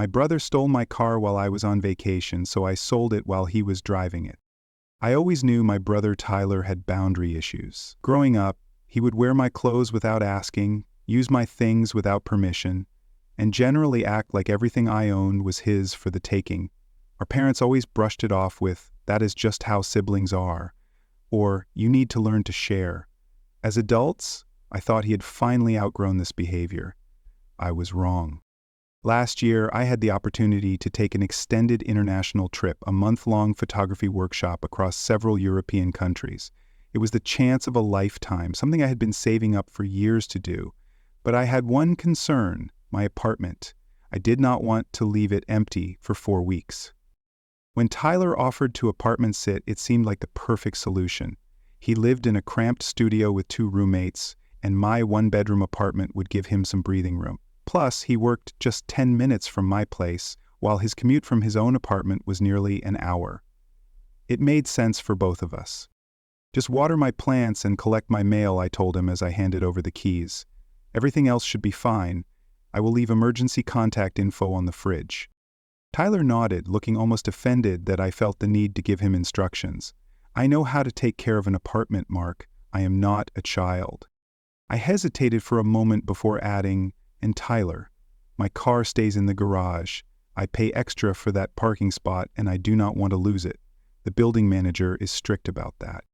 My brother stole my car while I was on vacation, so I sold it while he was driving it. I always knew my brother Tyler had boundary issues. Growing up, he would wear my clothes without asking, use my things without permission, and generally act like everything I owned was his for the taking. Our parents always brushed it off with, "That is just how siblings are," or "You need to learn to share." As adults, I thought he had finally outgrown this behavior. I was wrong. Last year, I had the opportunity to take an extended international trip, a month-long photography workshop across several European countries. It was the chance of a lifetime, something I had been saving up for years to do. But I had one concern: my apartment. I did not want to leave it empty for 4 weeks. When Tyler offered to apartment sit, it seemed like the perfect solution. He lived in a cramped studio with 2 roommates, and my 1-bedroom apartment would give him some breathing room. Plus, he worked just 10 minutes from my place, while his commute from his own apartment was nearly an hour. It made sense for both of us. "Just water my plants and collect my mail," I told him as I handed over the keys. "Everything else should be fine. I will leave emergency contact info on the fridge." Tyler nodded, looking almost offended that I felt the need to give him instructions. "I know how to take care of an apartment, Mark. I am not a child." I hesitated for a moment before adding, "And Tyler, my car stays in the garage. I pay extra for that parking spot and I do not want to lose it. The building manager is strict about that."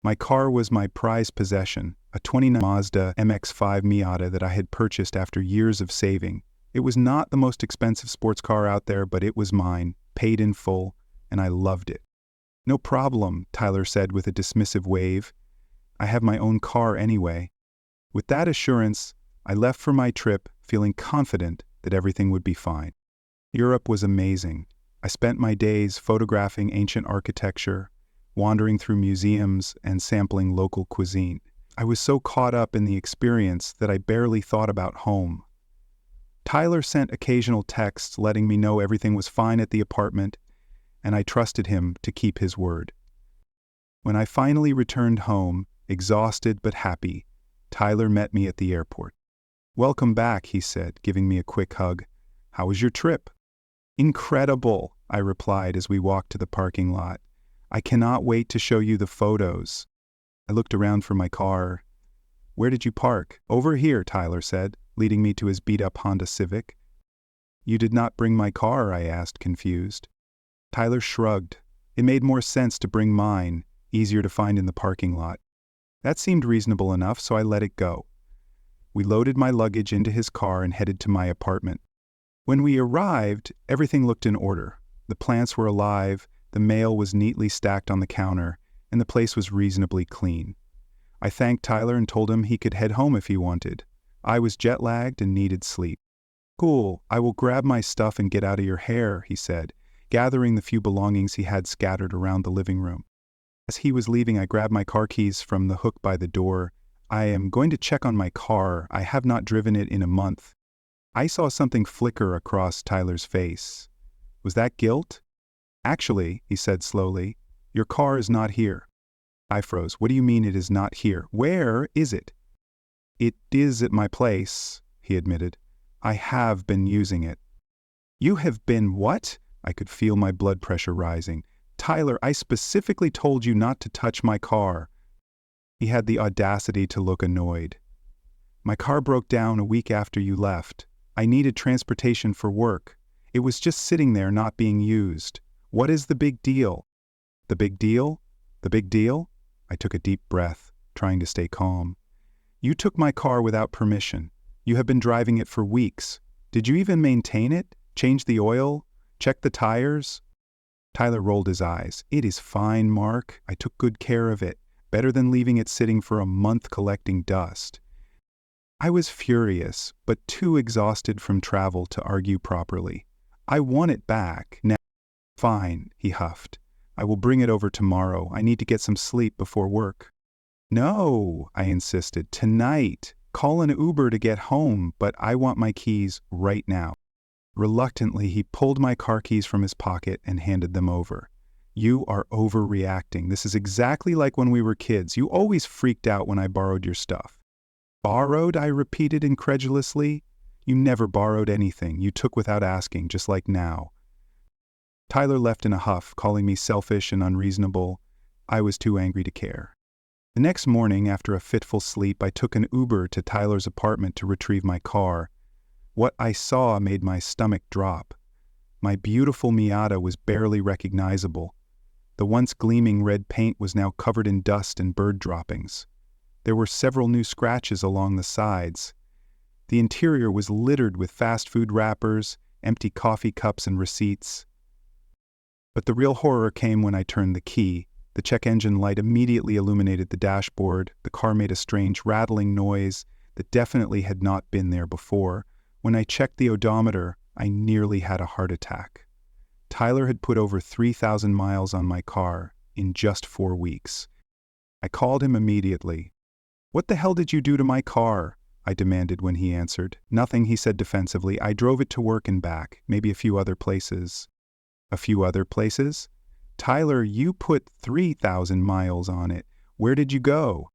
My car was my prized possession, a 29 Mazda MX-5 Miata that I had purchased after years of saving. It was not the most expensive sports car out there, but it was mine, paid in full, and I loved it. "No problem," Tyler said with a dismissive wave. "I have my own car anyway." With that assurance, I left for my trip feeling confident that everything would be fine. Europe was amazing. I spent my days photographing ancient architecture, wandering through museums, and sampling local cuisine. I was so caught up in the experience that I barely thought about home. Tyler sent occasional texts letting me know everything was fine at the apartment, and I trusted him to keep his word. When I finally returned home, exhausted but happy, Tyler met me at the airport. "Welcome back," he said, giving me a quick hug. "How was your trip?" "Incredible," I replied as we walked to the parking lot. "I cannot wait to show you the photos." I looked around for my car. "Where did you park?" "Over here," Tyler said, leading me to his beat-up Honda Civic. "You did not bring my car?" I asked, confused. Tyler shrugged. It made more sense to bring mine, easier to find in the parking lot. That seemed reasonable enough, so I let it go. We loaded my luggage into his car and headed to my apartment. When we arrived, everything looked in order. The plants were alive, the mail was neatly stacked on the counter, and the place was reasonably clean. I thanked Tyler and told him he could head home if he wanted. I was jet-lagged and needed sleep. "Cool, I will grab my stuff and get out of your hair," he said, gathering the few belongings he had scattered around the living room. As he was leaving, I grabbed my car keys from the hook by the door. "I am going to check on my car. I have not driven it in a month." I saw something flicker across Tyler's face. Was that guilt? "Actually," he said slowly, "your car is not here." I froze. "What do you mean it is not here? Where is it?" "It is at my place," he admitted. "I have been using it." "You have been what?" I could feel my blood pressure rising. "Tyler, I specifically told you not to touch my car." He had the audacity to look annoyed. "My car broke down a week after you left. I needed transportation for work. It was just sitting there not being used. What is the big deal?" "The big deal? The big deal?" I took a deep breath, trying to stay calm. "You took my car without permission. You have been driving it for weeks. Did you even maintain it? Change the oil? Check the tires?" Tyler rolled his eyes. "It is fine, Mark. I took good care of it. Better than leaving it sitting for a month collecting dust." I was furious, but too exhausted from travel to argue properly. "I want it back now." "Fine," he huffed. "I will bring it over tomorrow. I need to get some sleep before work." "No," I insisted. "Tonight. Call an Uber to get home, but I want my keys right now." Reluctantly, he pulled my car keys from his pocket and handed them over. "You are overreacting. This is exactly like when we were kids. You always freaked out when I borrowed your stuff." "Borrowed?" I repeated incredulously. You never borrowed anything. You took without asking, just like now. Tyler left in a huff, calling me selfish and unreasonable. I was too angry to care. The next morning, after a fitful sleep, I took an Uber to Tyler's apartment to retrieve my car. What I saw made my stomach drop. My beautiful Miata was barely recognizable. The once gleaming red paint was now covered in dust and bird droppings. There were several new scratches along the sides. The interior was littered with fast food wrappers, empty coffee cups, and receipts. But the real horror came when I turned the key. The check engine light immediately illuminated the dashboard. The car made a strange rattling noise that definitely had not been there before. When I checked the odometer, I nearly had a heart attack. Tyler had put over 3,000 miles on my car in just 4 weeks. I called him immediately. "What the hell did you do to my car?" I demanded when he answered. "Nothing," he said defensively. "I drove it to work and back, maybe a few other places." "A few other places?" "Tyler, you put 3,000 miles on it. Where did you go?"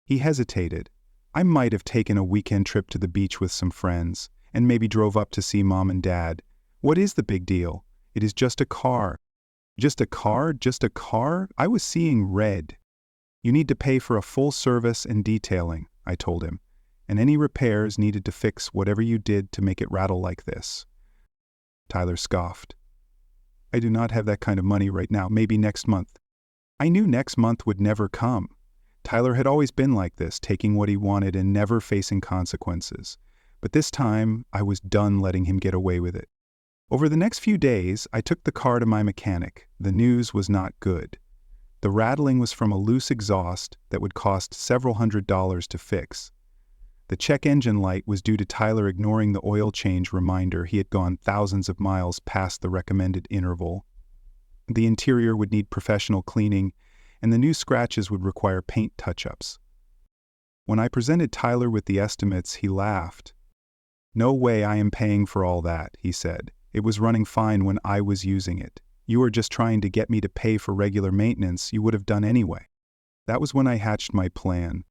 He hesitated. "I might have taken a weekend trip to the beach with some friends, and maybe drove up to see Mom and Dad. What is the big deal? It is just a car." "Just a car? Just a car?" I was seeing red. "You need to pay for a full service and detailing," I told him, "and any repairs needed to fix whatever you did to make it rattle like this." Tyler scoffed. "I do not have that kind of money right now, maybe next month." I knew next month would never come. Tyler had always been like this, taking what he wanted and never facing consequences. But this time, I was done letting him get away with it. Over the next few days, I took the car to my mechanic. The news was not good. The rattling was from a loose exhaust that would cost several $100s to fix. The check engine light was due to Tyler ignoring the oil change reminder. He had gone thousands of miles past the recommended interval. The interior would need professional cleaning, and the new scratches would require paint touch-ups. When I presented Tyler with the estimates, he laughed. "No way I am paying for all that," he said. "It was running fine when I was using it. You were just trying to get me to pay for regular maintenance you would have done anyway." That was when I hatched my plan.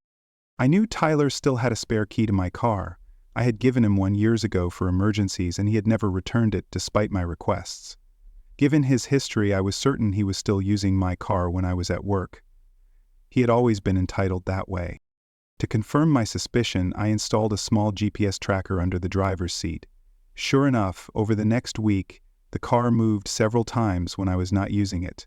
I knew Tyler still had a spare key to my car. I had given him one years ago for emergencies, and he had never returned it despite my requests. Given his history, I was certain he was still using my car when I was at work. He had always been entitled that way. To confirm my suspicion, I installed a small GPS tracker under the driver's seat. Sure enough, over the next week, the car moved several times when I was not using it.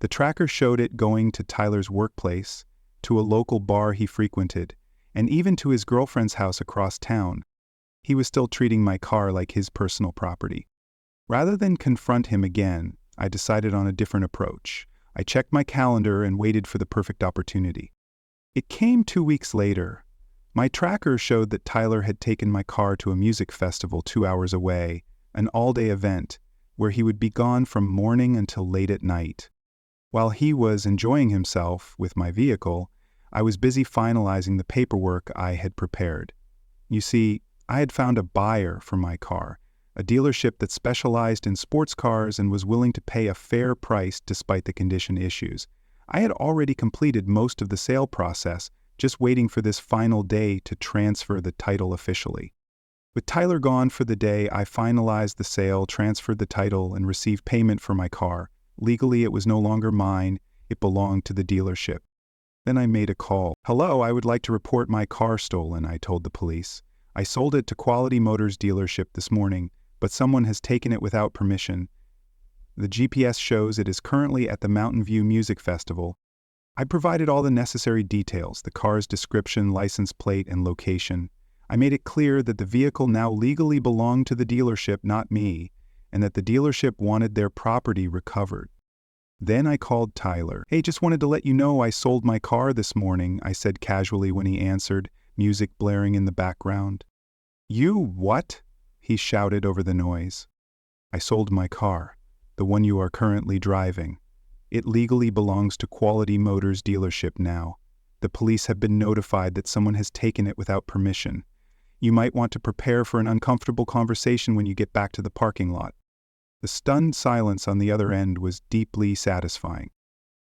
The tracker showed it going to Tyler's workplace, to a local bar he frequented, and even to his girlfriend's house across town. He was still treating my car like his personal property. Rather than confront him again, I decided on a different approach. I checked my calendar and waited for the perfect opportunity. It came 2 weeks later. My tracker showed that Tyler had taken my car to a music festival 2 hours away, an all-day event, where he would be gone from morning until late at night. While he was enjoying himself with my vehicle, I was busy finalizing the paperwork I had prepared. You see, I had found a buyer for my car, a dealership that specialized in sports cars and was willing to pay a fair price despite the condition issues. I had already completed most of the sale process, just waiting for this final day to transfer the title officially. With Tyler gone for the day, I finalized the sale, transferred the title, and received payment for my car. Legally, it was no longer mine. It belonged to the dealership. Then I made a call. "Hello, I would like to report my car stolen," I told the police. "I sold it to Quality Motors dealership this morning, but someone has taken it without permission. The GPS shows it is currently at the Mountain View Music Festival." I provided all the necessary details, the car's description, license plate, and location. I made it clear that the vehicle now legally belonged to the dealership, not me, and that the dealership wanted their property recovered. Then I called Tyler. "Hey, just wanted to let you know I sold my car this morning," I said casually when he answered, music blaring in the background. "You what?" he shouted over the noise. "I sold my car, the one you are currently driving. It legally belongs to Quality Motors dealership now. The police have been notified that someone has taken it without permission. You might want to prepare for an uncomfortable conversation when you get back to the parking lot." The stunned silence on the other end was deeply satisfying.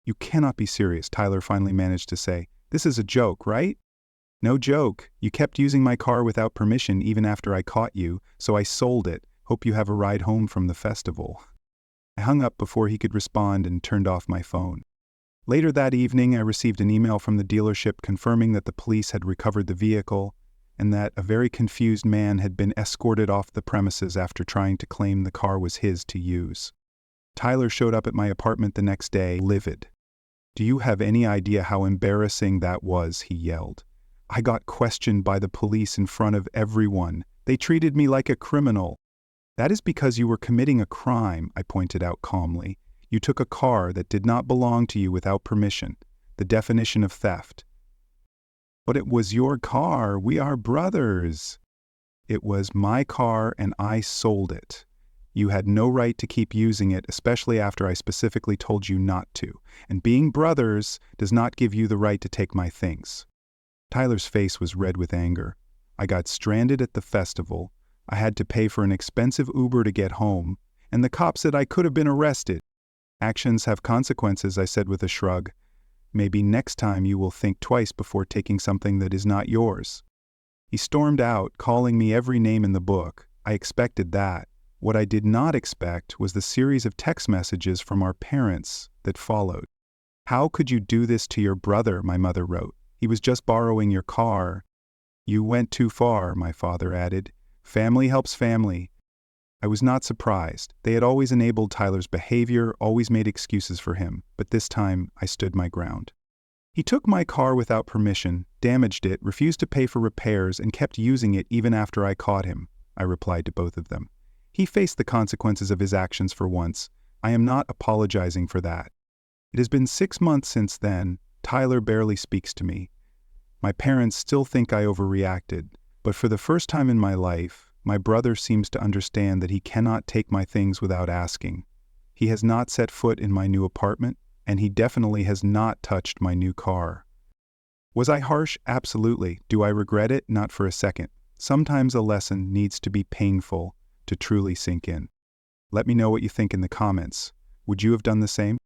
"You cannot be serious," Tyler finally managed to say. "This is a joke, right?" No joke, you kept using my car without permission even after I caught you, so I sold it. Hope you have a ride home from the festival. I hung up before he could respond and turned off my phone. Later that evening, I received an email from the dealership confirming that the police had recovered the vehicle and that a very confused man had been escorted off the premises after trying to claim the car was his to use. Tyler showed up at my apartment the next day, livid. "Do you have any idea how embarrassing that was?" he yelled. "I got questioned by the police in front of everyone. They treated me like a criminal." "That is because you were committing a crime," I pointed out calmly. "You took a car that did not belong to you without permission, the definition of theft." "But it was your car. We are brothers." "It was my car and I sold it. You had no right to keep using it, especially after I specifically told you not to. And being brothers does not give you the right to take my things." Tyler's face was red with anger. I got stranded at the festival. I had to pay for an expensive Uber to get home, and the cop said I could have been arrested. "Actions have consequences," I said with a shrug. "Maybe next time you will think twice before taking something that is not yours." He stormed out, calling me every name in the book. I expected that. What I did not expect was the series of text messages from our parents that followed. "How could you do this to your brother?" my mother wrote. "He was just borrowing your car." "You went too far," my father added. "Family helps family." I was not surprised. They had always enabled Tyler's behavior, always made excuses for him, but this time I stood my ground. "He took my car without permission, damaged it, refused to pay for repairs, and kept using it even after I caught him," I replied to both of them. "He faced the consequences of his actions for once. I am not apologizing for that." It has been 6 months since then. Tyler barely speaks to me. My parents still think I overreacted, but for the first time in my life, my brother seems to understand that he cannot take my things without asking. He has not set foot in my new apartment, and he definitely has not touched my new car. Was I harsh? Absolutely. Do I regret it? Not for a second. Sometimes a lesson needs to be painful to truly sink in. Let me know what you think in the comments. Would you have done the same?